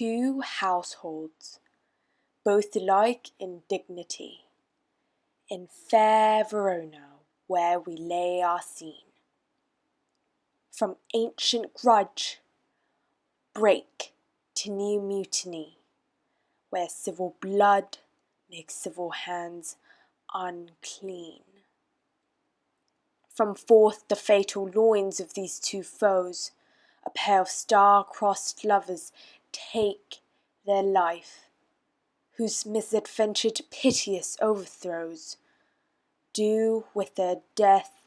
two households, both alike in dignity, in fair Verona, where we lay our scene. From ancient grudge, break to new mutiny, where civil blood makes civil hands unclean. From forth the fatal loins of these two foes, a pair of star-crossed lovers take their life, whose misadventured piteous overthrows do with their death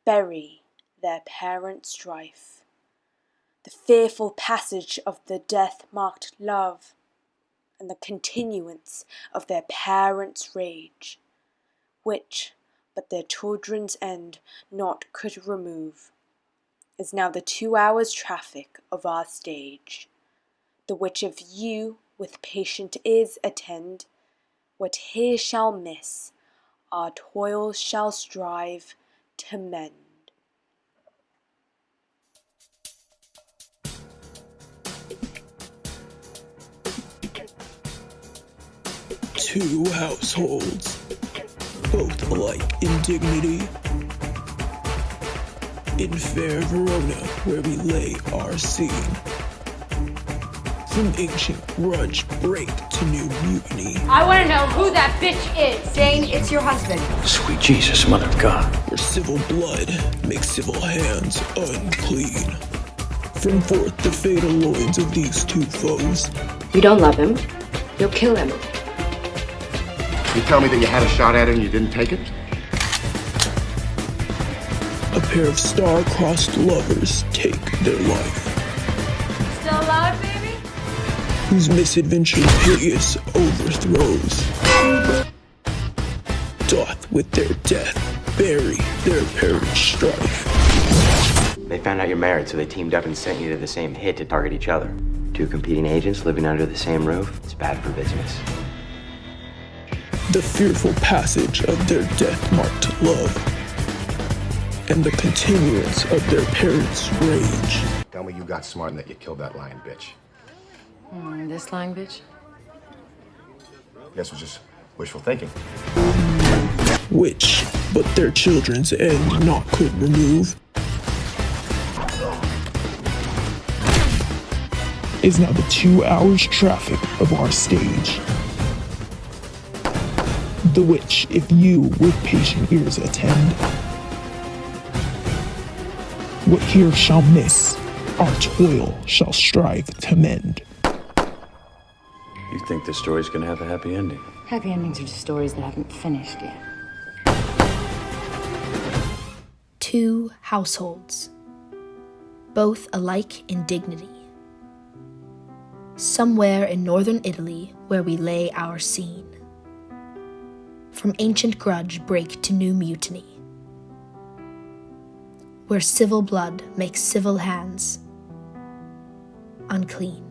bury their parent strife. The fearful passage of the death-marked love, and the continuance of their parents' rage, which but their children's end naught could remove, is now the 2 hours' traffic of our stage, the which if you with patient ears attend, what here shall miss, our toil shall strive to mend. Two households, both alike in dignity, in fair Verona, where we lay our scene. From ancient grudge break to new mutiny. I want to know who that bitch is. Dane, it's your husband. Sweet Jesus, Mother of God. Where civil blood makes civil hands unclean. From forth the fatal loins of these two foes. You don't love him. You'll kill him. You tell me that you had a shot at it and you didn't take it? A pair of star-crossed lovers take their life, Still alive, baby? whose misadventure piteous overthrows doth with their death bury their parents' strife. They found out you're married, so they teamed up and sent you to the same hit to target each other. Two competing agents living under the same roof. It's bad for business. The fearful passage of their death-marked love, and the continuance of their parents' rage. Tell me you got smart and that you killed that lying bitch. This lying bitch? Guess it was just wishful thinking. Which, but their children's end naught could remove, is now the 2 hours traffic of our stage. The which, if you with patient ears attend, what here shall miss, our toil shall strive to mend. You think this story's gonna have a happy ending? Happy endings are just stories that haven't finished yet. Two households, both alike in dignity. Somewhere in northern Italy where we lay our scene. From ancient grudge break to new mutiny, where civil blood makes civil hands unclean.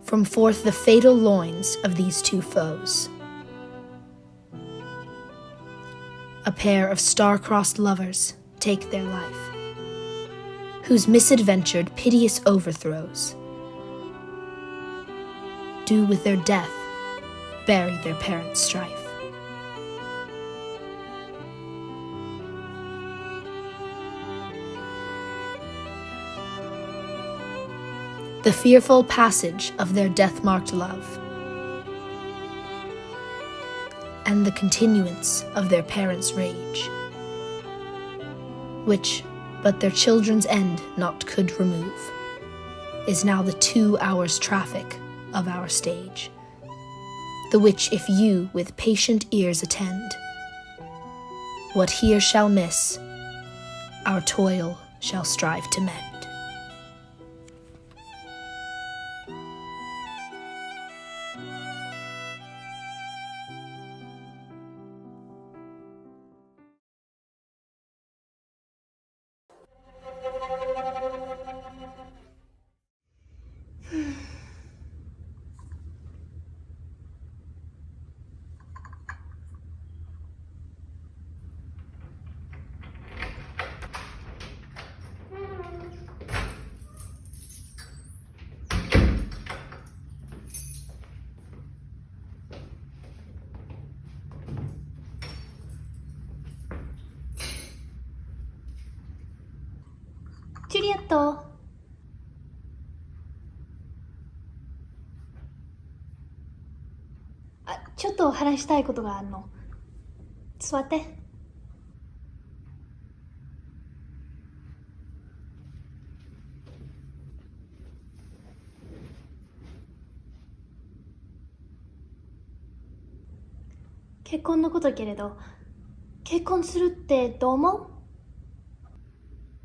From forth the fatal loins of these two foes, a pair of star-crossed lovers take their life, whose misadventured piteous overthrows do with their death bury their parents' strife. The fearful passage of their death-marked love, and the continuance of their parents' rage, which but their children's end naught could remove, is now the 2 hours traffic of our stage, the which if you with patient ears attend, what here shall miss, our toil shall strive to mend. ジュリエット。ちょっと話したいことがあるの。座って。結婚のことけれど、結婚するってどう思う？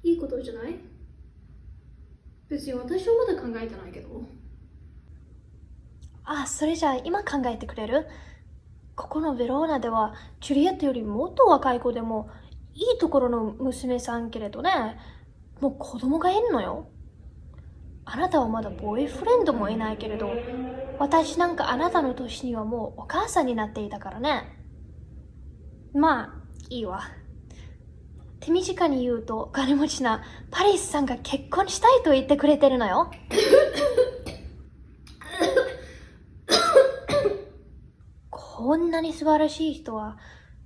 いいことじゃない？別に私はまだ考えてないけど。それじゃあ今考えてくれる？ここのベローナではジュリエットよりもっと若い子でもいいところの娘さんけれどね、もう子供がいるのよ。あなたはまだボーイフレンドもいないけれど、私なんかあなたの年にはもうお母さんになっていたからね。まあいいわ。手短に言うと、金持ちなパリスさんが結婚したいと言ってくれてるのよ。こんなに素晴らしい人は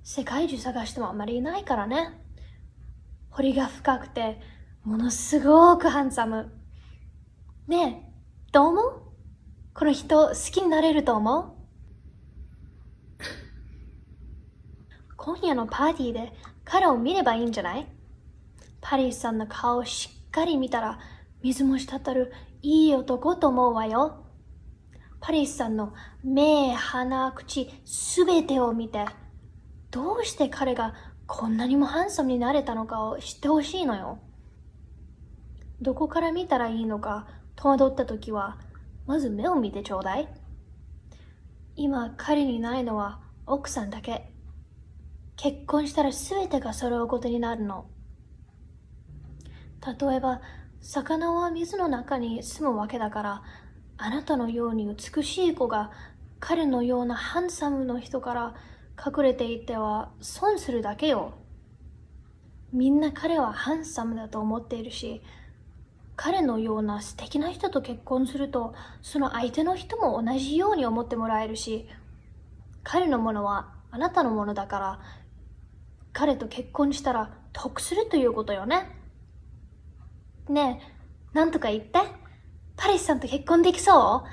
世界中探してもあまりいないからね。彫りが深くてものすごくハンサム。ねえ、どう思う？この人好きになれると思う？今夜のパーティーで彼を見ればいいんじゃない？パリスさんの顔をしっかり見たら水も滴るいい男と思うわよ。パリスさんの目、鼻、口、すべてを見て、どうして彼がこんなにもハンサムになれたのかを知ってほしいのよ。どこから見たらいいのか戸惑ったときは、まず目を見てちょうだい。今彼にないのは奥さんだけ。結婚したら全てが揃うことになるの。例えば、魚は水の中に住むわけだから、あなたのように美しい子が彼のようなハンサムの人から隠れていては損するだけよ。みんな彼はハンサムだと思っているし、彼のような素敵な人と結婚すると、その相手の人も同じように思ってもらえるし、彼のものはあなたのものだから、彼と結婚したら得するということよね。ねえ、なんとか言って。パリスさんと結婚できそ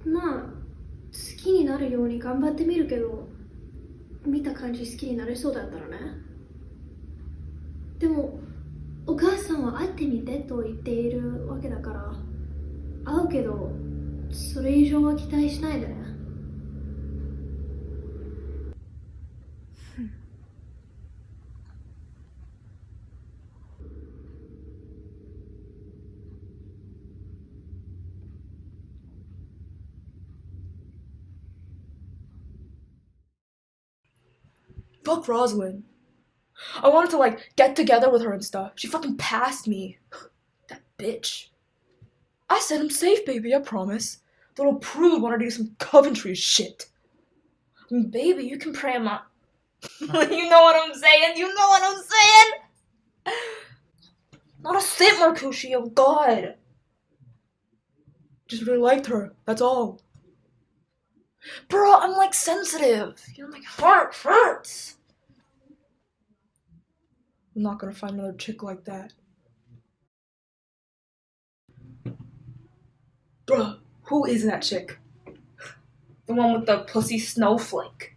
う？まあ、好きになるように頑張ってみるけど、見た感じ好きになれそうだったらね。でも、お母さんは会ってみてと言っているわけだから、会うけど、それ以上は期待しないでね。Fuck Rosalind. I wanted to, like, get together with her and stuff. She fucking passed me. That bitch. I said I'm safe, baby, I promise. The little prude wanted to do some Coventry shit. I mean, baby, you can pray on my... You know what I'm saying? You know what I'm saying? Not a cent, Marcucci, oh god. Just really liked her, that's all. Bro, I'm, like, sensitive. You know, my heart hurts. I'm not gonna find another chick like that. Bruh, who is that chick? The one with the pussy snowflake.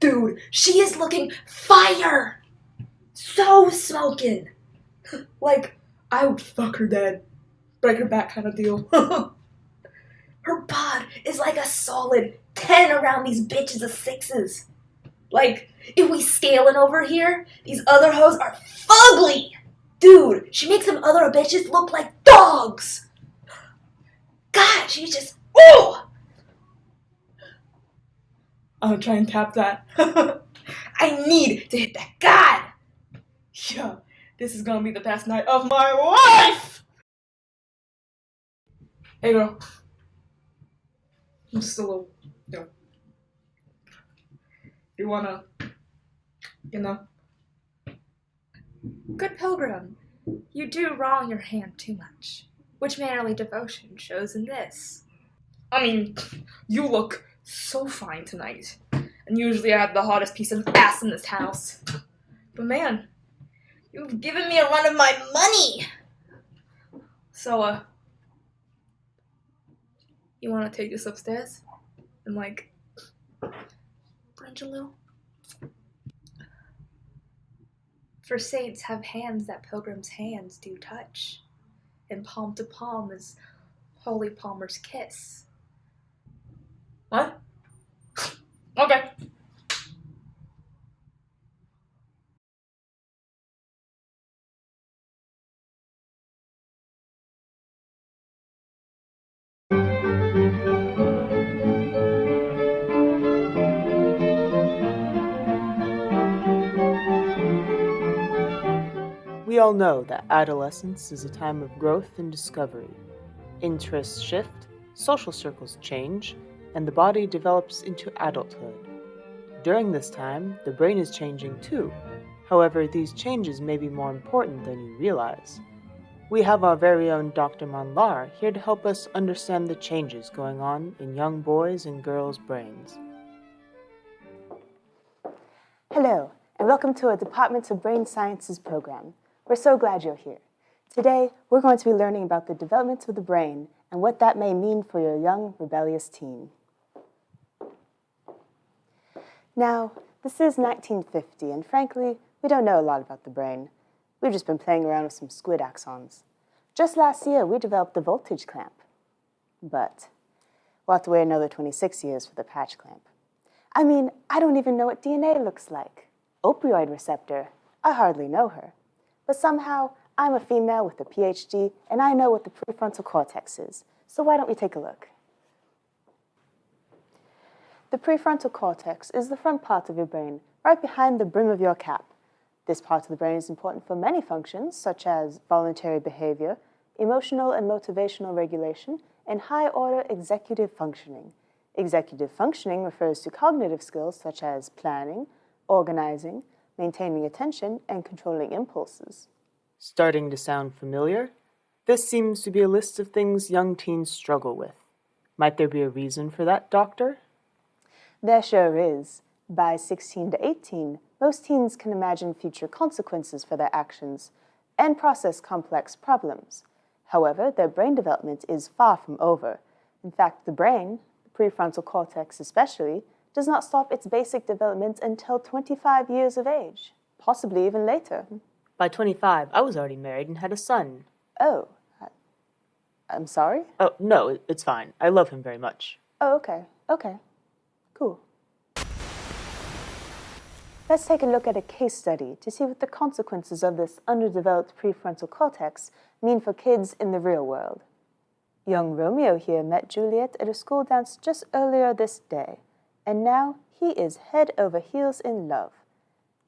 Dude, she is looking fire! So smoking! Like, I would fuck her dead. Break her back kind of deal. Her bod is like a solid 10 around these bitches of 6s. Like, if we scaling over here, these other hoes are fugly! Dude, she makes them other bitches look like dogs! God, she's just, ooh! I'm gonna try and tap that. I need to hit that. God! Yeah, this is gonna be the best night of my life! Hey girl. I'm just a little, you wanna, Good pilgrim, you do wrong your hand too much. Which mannerly devotion shows in this? I mean, you look so fine tonight. And usually I have the hottest piece of ass in this house. But man, You've given me a run of my money! So, you wanna take this upstairs? And, like, brunch a little? For saints have hands that pilgrims' hands do touch, and palm to palm is holy palmer's kiss. What? Okay. We all know that adolescence is a time of growth and discovery. Interests shift, social circles change, and the body develops into adulthood. During this time, the brain is changing too. However, these changes may be more important than you realize. We have our very own Dr. Monlar here to help us understand the changes going on in young boys' and girls' brains. Hello, and welcome to our Department of Brain Sciences program. We're so glad you're here. Today, we're going to be learning about the development of the brain and what that may mean for your young, rebellious teen. Now, this is 1950, and frankly, we don't know a lot about the brain. We've just been playing around with some squid axons. Just last year, we developed the voltage clamp. But we'll have to wait another 26 years for the patch clamp. I mean, I don't even know what DNA looks like. Opioid receptor, I hardly know her. But somehow, I'm a female with a PhD, and I know what the prefrontal cortex is. So why don't we take a look? The prefrontal cortex is the front part of your brain, right behind the brim of your cap. This part of the brain is important for many functions, such as voluntary behavior, emotional and motivational regulation, and high-order executive functioning. Executive functioning refers to cognitive skills such as planning, organizing, maintaining attention, and controlling impulses. Starting to sound familiar? This seems to be a list of things young teens struggle with. Might there be a reason for that, Doctor? There sure is. By 16 to 18, most teens can imagine future consequences for their actions and process complex problems. However, their brain development is far from over. In fact, the brain, the prefrontal cortex especially, does not stop its basic development until 25 years of age, possibly even later. By 25, I was already married and had a son. Oh, I'm sorry? Oh, no, it's fine. I love him very much. Oh, okay. Cool. Let's take a look at a case study to see what the consequences of this underdeveloped prefrontal cortex mean for kids in the real world. Young Romeo here met Juliet at a school dance just earlier this day, and now he is head over heels in love.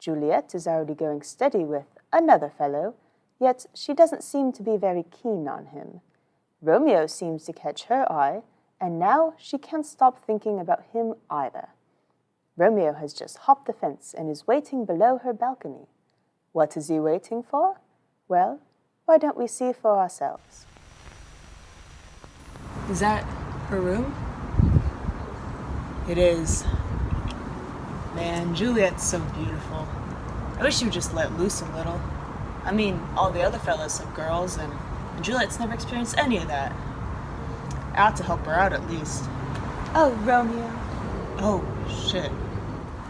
Juliet is already going steady with another fellow, yet she doesn't seem to be very keen on him. Romeo seems to catch her eye, and now she can't stop thinking about him either. Romeo has just hopped the fence and is waiting below her balcony. What is he waiting for? Well, why don't we see for ourselves? Is that her room? It is. Man, Juliet's so beautiful. I wish she would just let loose a little. I mean, all the other fellas have girls, and Juliet's never experienced any of that. I ought to help her out at least. Oh, Romeo. Oh, shit.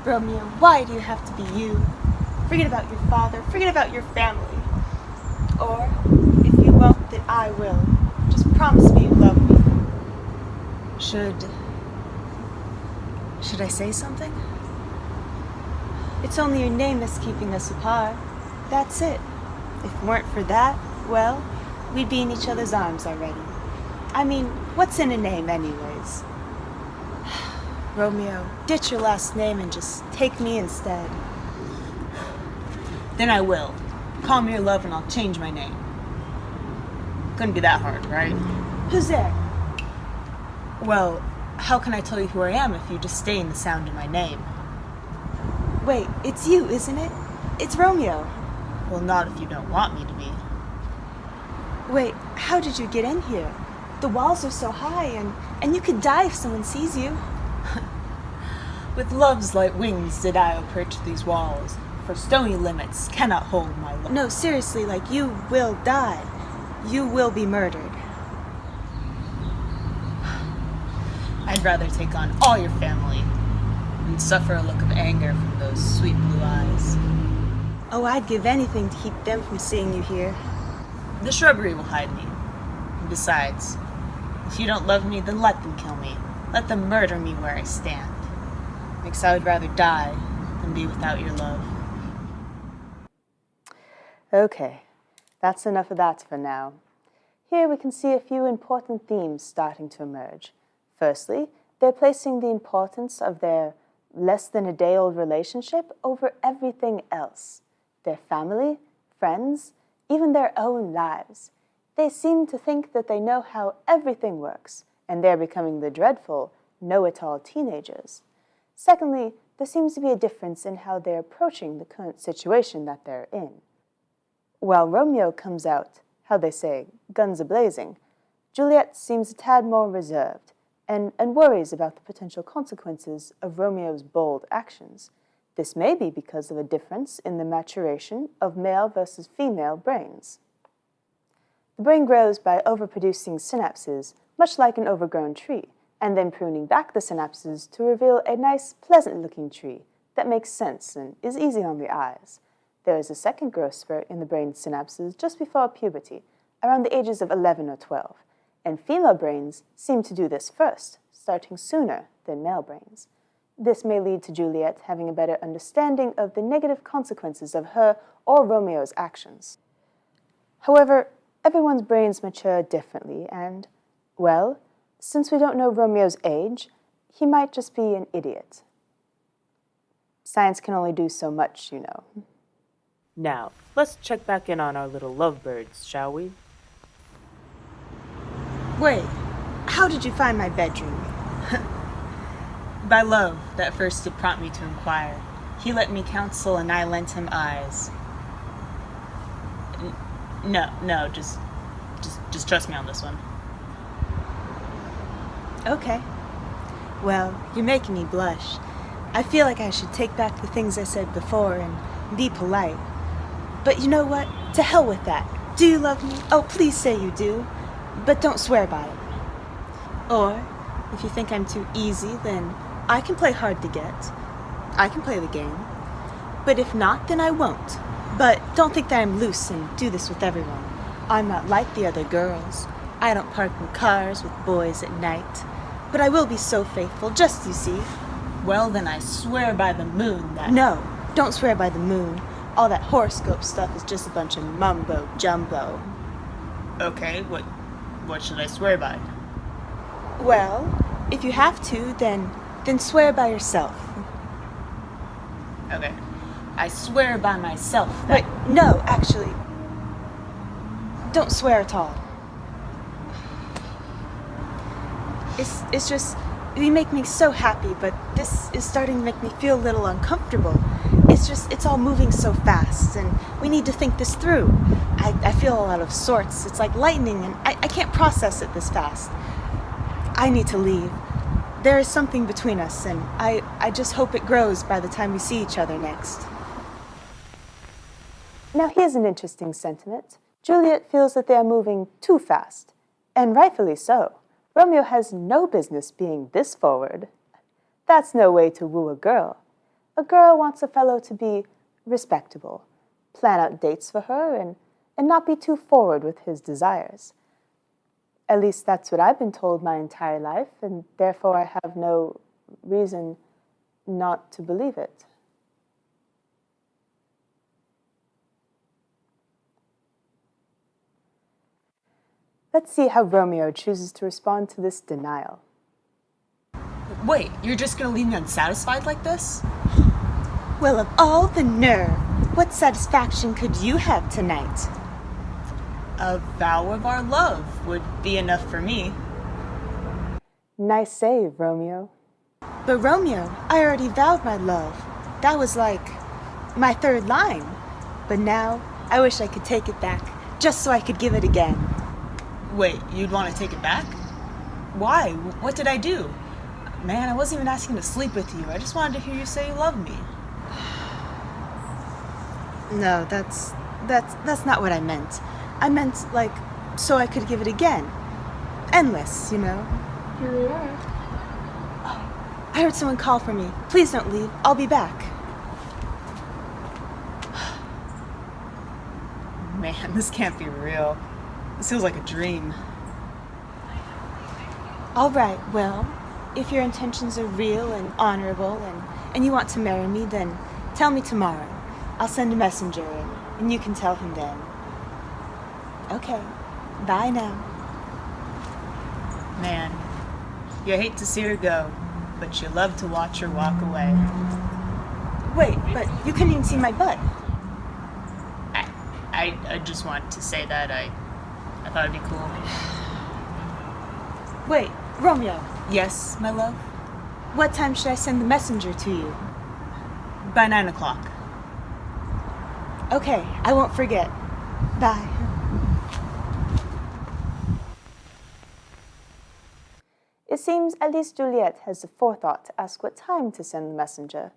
Romeo, why do you have to be you? Forget about your father, forget about your family. Or, if you won't, then I will. Just promise me you love me. Should I say something? It's only your name that's keeping us apart. That's it. If it weren't for that, well, we'd be in each other's arms already. I mean, what's in a name anyways? Romeo, ditch your last name and just take me instead. Then I will. Call me your love and I'll change my name. Couldn't be that hard, right? Who's there? Well, how can I tell you who I am if you just stay in the sound of my name? Wait, it's you, isn't it? It's Romeo. Well, not if you don't want me to be. Wait, how did you get in here? The walls are so high, and you could die if someone sees you. With love's light wings did I approach these walls, for stony limits cannot hold my love. No, seriously, like, you will die. You will be murdered. I'd rather take on all your family and suffer a look of anger from those sweet blue eyes. Oh, I'd give anything to keep them from seeing you here. The shrubbery will hide me. And besides, if you don't love me, then let them kill me. Let them murder me where I stand. Because I would rather die than be without your love. Okay, that's enough of that for now. Here we can see a few important themes starting to emerge. Firstly, they're placing the importance of their less-than-a-day-old relationship over everything else. Their family, friends, even their own lives. They seem to think that they know how everything works, and they're becoming the dreadful, know-it-all teenagers. Secondly, there seems to be a difference in how they're approaching the current situation that they're in. While Romeo comes out, how they say, guns a-blazing, Juliet seems a tad more reserved and worries about the potential consequences of Romeo's bold actions. This may be because of a difference in the maturation of male versus female brains. The brain grows by overproducing synapses, much like an overgrown tree, and then pruning back the synapses to reveal a nice, pleasant-looking tree that makes sense and is easy on the eyes. There is a second growth spurt in the brain synapses just before puberty, around the ages of 11 or 12, and female brains seem to do this first, starting sooner than male brains. This may lead to Juliet having a better understanding of the negative consequences of her or Romeo's actions. However, everyone's brains mature differently, and, well, since we don't know Romeo's age, he might just be an idiot. Science can only do so much, you know. Now, let's check back in on our little lovebirds, shall we? Wait, how did you find my bedroom? By love, that first did prompt me to inquire. He let me counsel, and I lent him eyes. No, just trust me on this one. Okay. Well, you're making me blush. I feel like I should take back the things I said before and be polite. But you know what? To hell with that. Do you love me? Oh, please say you do. But don't swear by it. Or, if you think I'm too easy, then I can play hard to get. I can play the game. But if not, then I won't. But don't think that I'm loose and do this with everyone. I'm not like the other girls. I don't park in cars with boys at night. But I will be so faithful, just you see. Well, then I swear by the moon that... No, don't swear by the moon. All that horoscope stuff is just a bunch of mumbo-jumbo. Okay, what should I swear by? Well, if you have to, then swear by yourself. Okay, I swear by myself that... Wait, no, actually. Don't swear at all. It's just, you make me so happy, but this is starting to make me feel a little uncomfortable. It's all moving so fast, and we need to think this through. I feel all out of sorts. It's like lightning, and I can't process it this fast. I need to leave. There is something between us, and I just hope it grows by the time we see each other next. Now here's an interesting sentiment. Juliet feels that they are moving too fast, and rightfully so. Romeo has no business being this forward. That's no way to woo a girl. A girl wants a fellow to be respectable, plan out dates for her, and not be too forward with his desires. At least that's what I've been told my entire life, and therefore I have no reason not to believe it. Let's see how Romeo chooses to respond to this denial. Wait, you're just gonna leave me unsatisfied like this? Well, of all the nerve, what satisfaction could you have tonight? A vow of our love would be enough for me. Nice save, Romeo. But Romeo, I already vowed my love. That was like my third line. But now, I wish I could take it back, just so I could give it again. Wait, you'd want to take it back? Why? What did I do? Man, I wasn't even asking to sleep with you. I just wanted to hear you say you love me. No, that's not what I meant. I meant, like, so I could give it again. Endless, you know? Juliet. Oh, I heard someone call for me. Please don't leave. I'll be back. Man, this can't be real. This feels like a dream. All right, well, if your intentions are real and honorable and you want to marry me, then tell me tomorrow. I'll send a messenger and you can tell him then. Okay, bye now. Man, you hate to see her go, but you love to watch her walk away. Wait, but you couldn't even see my butt. I just wanted to say that. I thought it'd be cool. Wait, Romeo. Yes, my love? What time should I send the messenger to you? By 9 o'clock. Okay, I won't forget. Bye. It seems at least Juliet has the forethought to ask what time to send the messenger.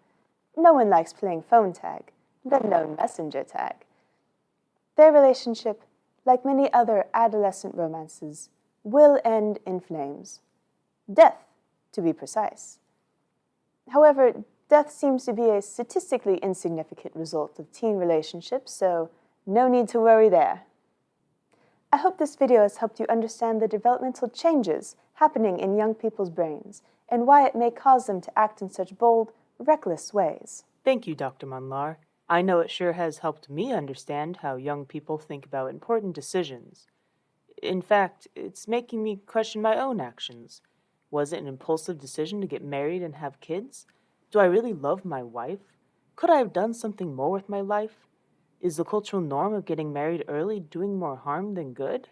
No one likes playing phone tag, let alone messenger tag. Their relationship, like many other adolescent romances, will end in flames. Death, to be precise. However, death seems to be a statistically insignificant result of teen relationships, so no need to worry there. I hope this video has helped you understand the developmental changes happening in young people's brains and why it may cause them to act in such bold, reckless ways. Thank you, Dr. Monlar. I know it sure has helped me understand how young people think about important decisions. In fact, it's making me question my own actions. Was it an impulsive decision to get married and have kids? Do I really love my wife? Could I have done something more with my life? Is the cultural norm of getting married early doing more harm than good?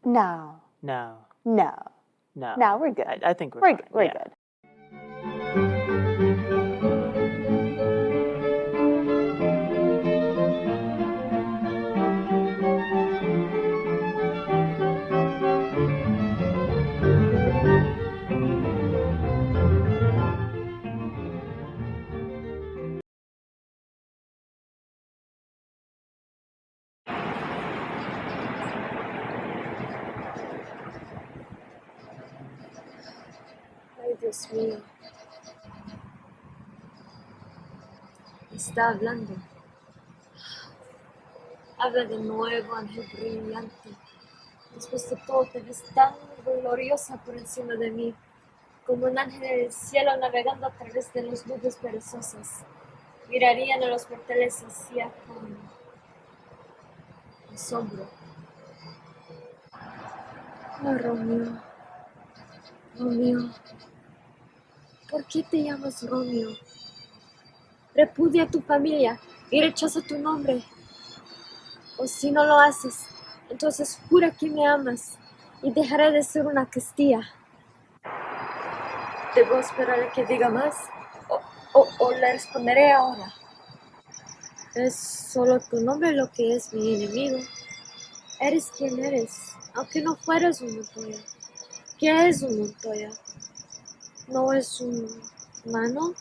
No. No. No. No. No, we're good. I think we're We're fine. good. We're Yeah. good. Ay, Dios mío. Está hablando. Habla de nuevo, ángel brillante. Después de todo, te ves tan gloriosa por encima de mí, como un ángel en el cielo navegando a través de las nubes perezosas. Mirarían a los mortales hacia con asombro. Oh, Romeo. Romeo. ¿Por qué te llamas Romeo? Repudia a tu familia y rechaza tu nombre. O si no lo haces, entonces jura que me amas y dejaré de ser una castilla. ¿Debo esperar a que diga más? ¿O le responderé ahora? Es solo tu nombre lo que es mi enemigo. Eres quien eres, aunque no fueras un Montoya. ¿Qué es un Montoya? No es una mano,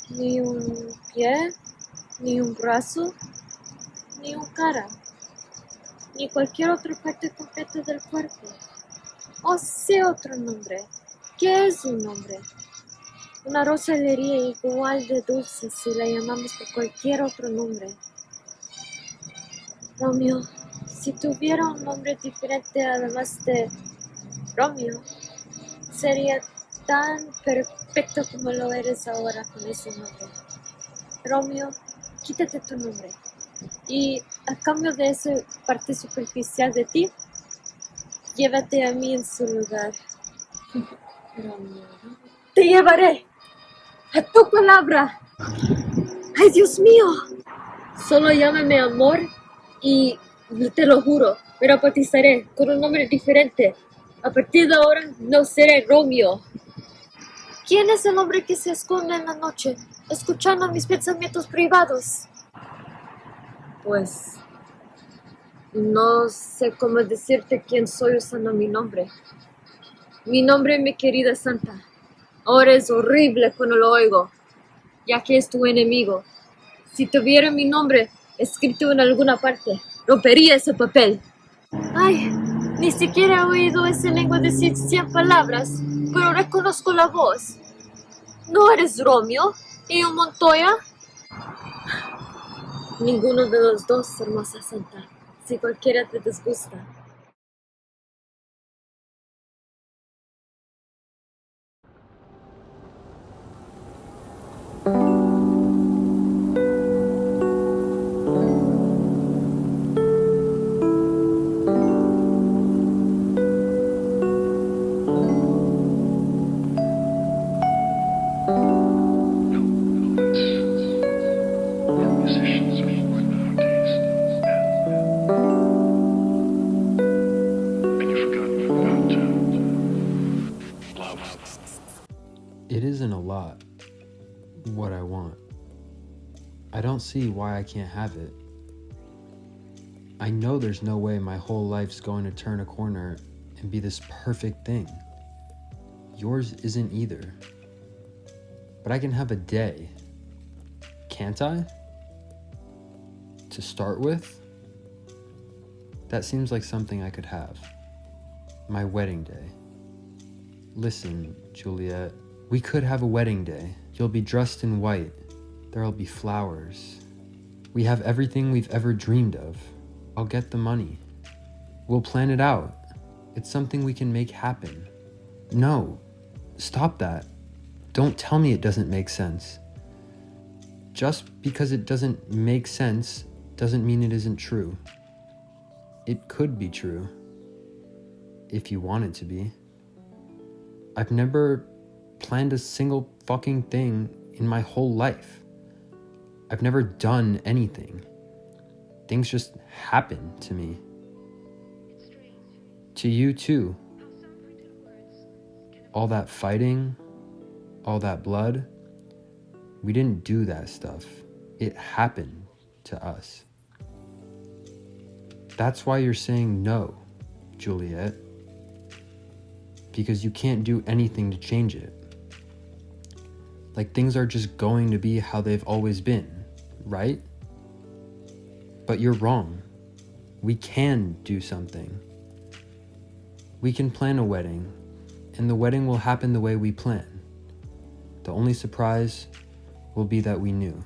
ni un pie, ni un brazo, ni un cara, ni cualquier otra parte completa del cuerpo. O sea otro nombre. ¿Qué es un nombre? Una rosa sería igual de dulce si la llamamos por cualquier otro nombre. Romeo, si tuviera un nombre diferente además de Romeo, sería tan perfecto como lo eres ahora con ese nombre. Romeo, quítate tu nombre. Y a cambio de esa parte superficial de ti, llévate a mí en su lugar. Romeo, te llevaré a tu palabra. ¡Ay, Dios mío! Solo llámame amor y te lo juro, me bautizaré con un nombre diferente. A partir de ahora no seré Romeo. ¿Quién es el hombre que se esconde en la noche, escuchando mis pensamientos privados? Pues no sé cómo decirte quién soy usando mi nombre. Mi nombre, mi querida santa, ahora es horrible cuando lo oigo, ya que es tu enemigo. Si tuviera mi nombre escrito en alguna parte, rompería ese papel. Ay, ni siquiera he oído esa lengua decir 100 palabras, pero reconozco la voz. ¿No eres Romeo y un Montoya? Ninguno de los dos, hermosa santa, si cualquiera te disgusta. It isn't a lot, what I want. I don't see why I can't have it. I know there's no way my whole life's going to turn a corner and be this perfect thing. Yours isn't either. But I can have a day, can't I? To start with? That seems like something I could have. My wedding day. Listen, Juliet, we could have a wedding day. You'll be dressed in white. There'll be flowers. We have everything we've ever dreamed of. I'll get the money. We'll plan it out. It's something we can make happen. No, stop that. Don't tell me it doesn't make sense. Just because it doesn't make sense doesn't mean it isn't true. It could be true. If you want it to be. I've never planned a single fucking thing in my whole life. I've never done anything. Things just happen to me. To you too. All that fighting, all that blood, we didn't do that stuff. It happened to us. That's why you're saying no, Juliet. Because you can't do anything to change it. Like things are just going to be how they've always been, right? But you're wrong. We can do something. We can plan a wedding, and the wedding will happen the way we plan. The only surprise will be that we knew.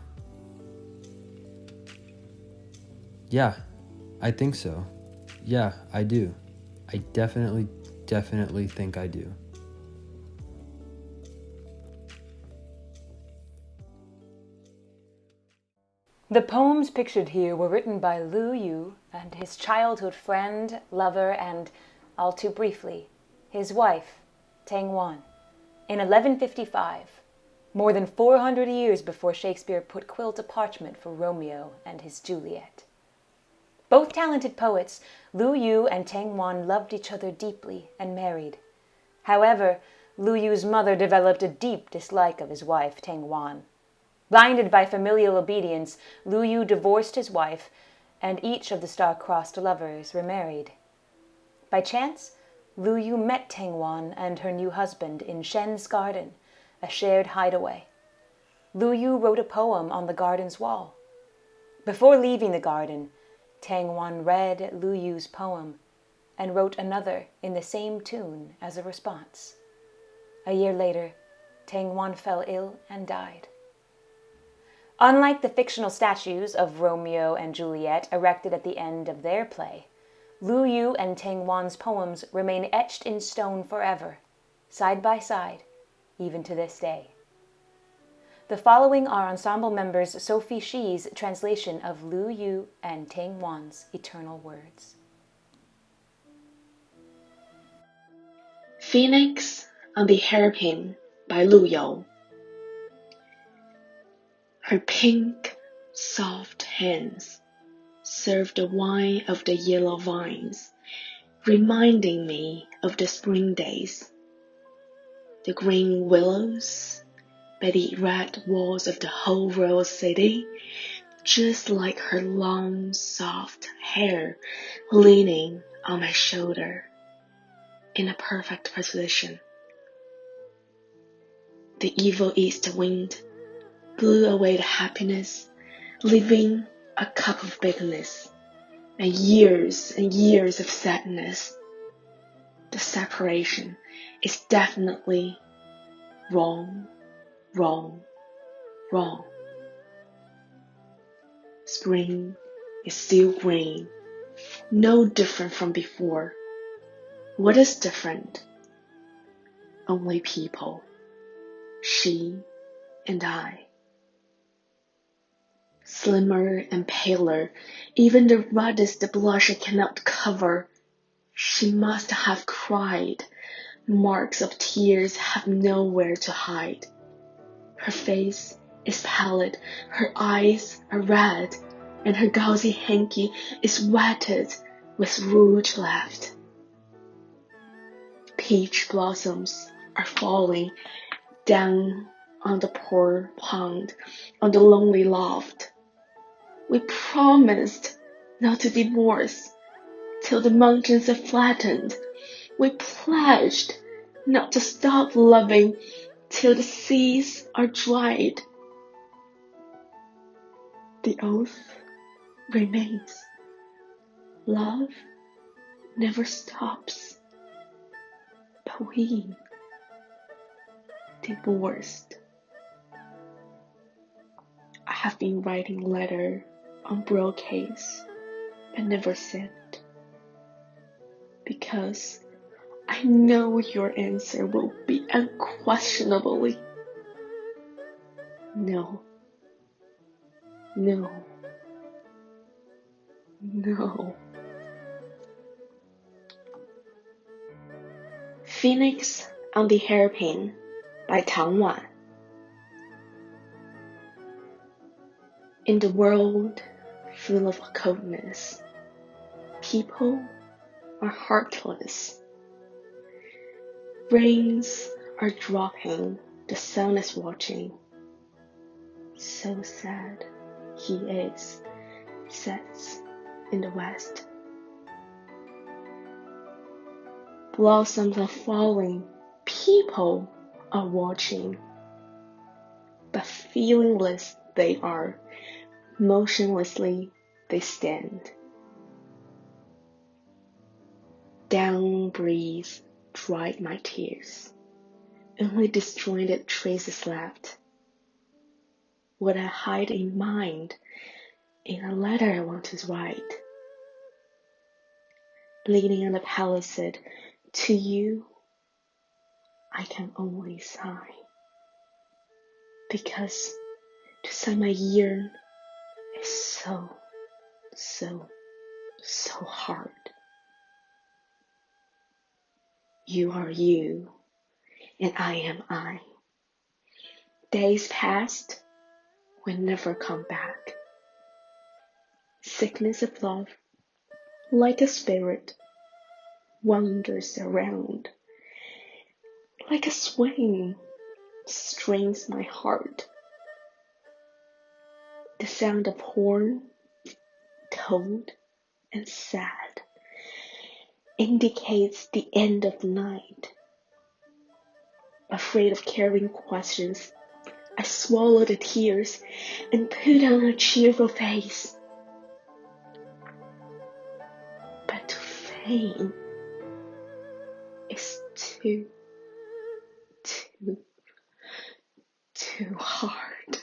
Yeah, I think so. Yeah, I do. I definitely think I do. The poems pictured here were written by Lu Yu and his childhood friend, lover, and, all too briefly, his wife, Tang Wan, in 1155, more than 400 years before Shakespeare put quill to parchment for Romeo and his Juliet. Both talented poets, Lu Yu and Tang Wan loved each other deeply and married. However, Lu Yu's mother developed a deep dislike of his wife, Tang Wan. Blinded by familial obedience, Lu Yu divorced his wife, and each of the star-crossed lovers remarried. By chance, Lu Yu met Tang Wan and her new husband in Shen's garden, a shared hideaway. Lu Yu wrote a poem on the garden's wall. Before leaving the garden, Tang Wan read Lu Yu's poem and wrote another in the same tune as a response. A year later, Tang Wan fell ill and died. Unlike the fictional statues of Romeo and Juliet erected at the end of their play, Lu Yu and Tang Wan's poems remain etched in stone forever, side by side, even to this day. The following are ensemble members Sophie Shi's translation of Lu Yu and Tang Wan's eternal words. Phoenix on the Hairpin by Lu Yu. Her pink, soft hands serve the wine of the yellow vines, reminding me of the spring days. The green willows by the red walls of the whole royal city, just like her long, soft hair leaning on my shoulder in a perfect position. The evil east wind blew away the happiness leaving a cup of bitterness and years of sadness. The separation is definitely wrong. Spring is still green, no different from before. What is different? Only people, she and I. Slimmer and paler, even the reddest blush I cannot cover. She must have cried. Marks of tears have nowhere to hide. Her face is pallid, her eyes are red, and her gauzy hanky is wetted with rouge left. Peach blossoms are falling down on the poor pond, on the lonely loft. We promised not to divorce till the mountains are flattened. We pledged not to stop loving till the seas are dried. The oath remains. Love never stops. But we divorced. I have been writing letter on brocades, but never sent. Because I know your answer will be unquestionably no. Phoenix on the Hairpin by Tang Wan. In the world full of coldness, people are heartless. Rains are dropping, the sun is watching. So sad he is, sets in the west. Blossoms are falling, people are watching. But feelingless they are, motionlessly they stand. Down breeze dried my tears, only disjointed traces left. What I hide in mind, in a letter I want to write. Leaning on the palisade, to you, I can only sigh. Because to say my yearn is so hard. You are you, and I am I. Days past will never come back. Sickness of love, like a spirit, wanders around. Like a swing, strains my heart. The sound of horn, cold and sad, indicates the end of the night. Afraid of carrying questions, I swallow the tears and put on a cheerful face. But to feign is too hard.